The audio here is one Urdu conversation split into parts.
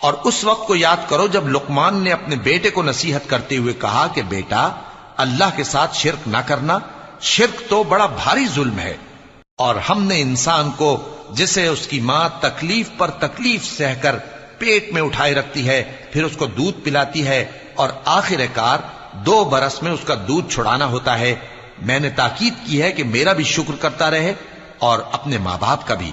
اور اس وقت کو یاد کرو جب لقمان نے اپنے بیٹے کو نصیحت کرتے ہوئے کہا کہ بیٹا اللہ کے ساتھ شرک نہ کرنا، شرک تو بڑا بھاری ظلم ہے، اور ہم نے انسان کو جسے اس کی ماں تکلیف پر تکلیف سہ کر پیٹ میں اٹھائے رکھتی ہے، پھر اس کو دودھ پلاتی ہے اور آخر کار 2 برس میں اس کا دودھ چھڑانا ہوتا ہے، میں نے تاکید کی ہے کہ میرا بھی شکر کرتا رہے اور اپنے ماں باپ کا بھی،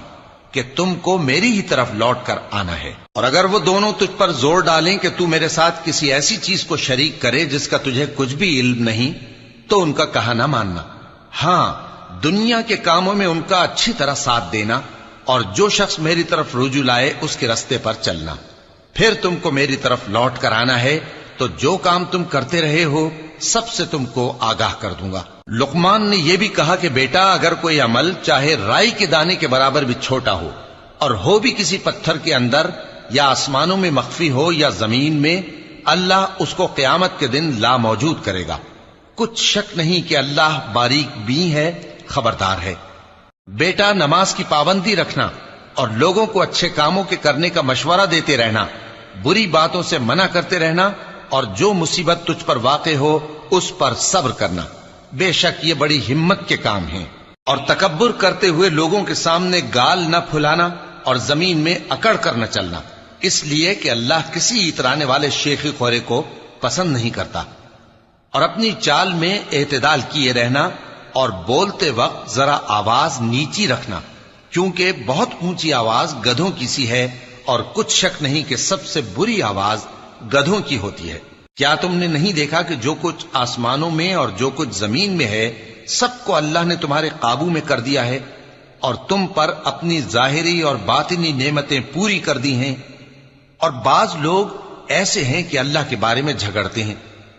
کہ تم کو میری ہی طرف لوٹ کر آنا ہے۔ اور اگر وہ دونوں تجھ پر زور ڈالیں کہ تو میرے ساتھ کسی ایسی چیز کو شریک کرے جس کا تجھے کچھ بھی علم نہیں، تو ان کا کہا نہ ماننا، ہاں دنیا کے کاموں میں ان کا اچھی طرح ساتھ دینا، اور جو شخص میری طرف رجوع لائے اس کے رستے پر چلنا، پھر تم کو میری طرف لوٹ کر آنا ہے، تو جو کام تم کرتے رہے ہو سب سے تم کو آگاہ کر دوں گا۔ لقمان نے یہ بھی کہا کہ بیٹا اگر کوئی عمل چاہے رائی کے دانے کے برابر بھی چھوٹا ہو، اور ہو بھی کسی پتھر کے اندر یا آسمانوں میں مخفی ہو یا زمین میں، اللہ اس کو قیامت کے دن لا موجود کرے گا۔ کچھ شک نہیں کہ اللہ باریک بین ہے، خبردار ہے۔ بیٹا نماز کی پابندی رکھنا اور لوگوں کو اچھے کاموں کے کرنے کا مشورہ دیتے رہنا، بری باتوں سے منع کرتے رہنا، اور جو مصیبت تجھ پر واقع ہو اس پر صبر کرنا، بے شک یہ بڑی ہمت کے کام ہیں۔ اور تکبر کرتے ہوئے لوگوں کے سامنے گال نہ پھلانا اور زمین میں اکڑ کر نہ چلنا، اس لیے کہ اللہ کسی اترانے والے شیخی خورے کو پسند نہیں کرتا۔ اور اپنی چال میں اعتدال کیے رہنا، اور بولتے وقت ذرا آواز نیچی رکھنا، کیونکہ بہت اونچی آواز گدھوں کی سی ہے، اور کچھ شک نہیں کہ سب سے بری آواز گدھوں کی ہوتی ہے۔ کیا تم نے نہیں دیکھا کہ جو کچھ آسمانوں میں اور جو کچھ زمین میں ہے سب کو اللہ نے تمہارے قابو میں کر دیا ہے، اور تم پر اپنی ظاہری اور باطنی نعمتیں پوری کر دی ہیں؟ اور بعض لوگ ایسے ہیں کہ اللہ کے بارے میں جھگڑتے ہیں،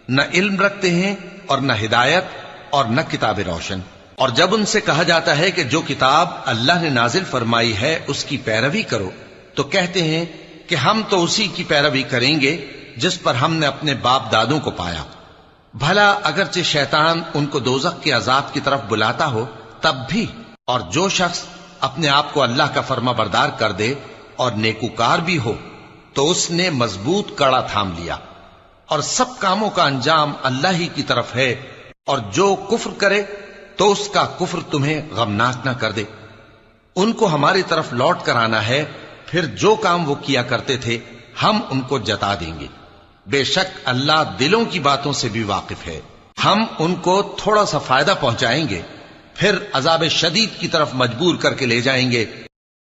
نہ علم رکھتے ہیں اور نہ ہدایت اور نہ کتاب روشن۔ اور جب ان سے کہا جاتا ہے کہ جو کتاب اللہ نے نازل فرمائی ہے اس کی پیروی کرو، تو کہتے ہیں کہ ہم تو اسی کی پیروی کریں گے جس پر ہم نے اپنے باپ دادوں کو پایا۔ بھلا اگرچہ شیطان ان کو دوزخ کے عذاب کی طرف بلاتا ہو تب بھی، اور جو شخص اپنے آپ کو اللہ کا فرما بردار کر دے اور نیکوکار بھی ہو تو اس نے مضبوط کڑا تھام لیا، اور سب کاموں کا انجام اللہ ہی کی طرف ہے، اور جو کفر کرے تو اس کا کفر تمہیں غمناک نہ کر دے۔ ان کو ہماری طرف لوٹ کر آنا ہے، پھر جو کام وہ کیا کرتے تھے ہم ان کو جتا دیں گے۔ بے شک اللہ دلوں کی باتوں سے بھی واقف ہے۔ ہم ان کو تھوڑا سا فائدہ پہنچائیں گے، پھر عذاب شدید کی طرف مجبور کر کے لے جائیں گے،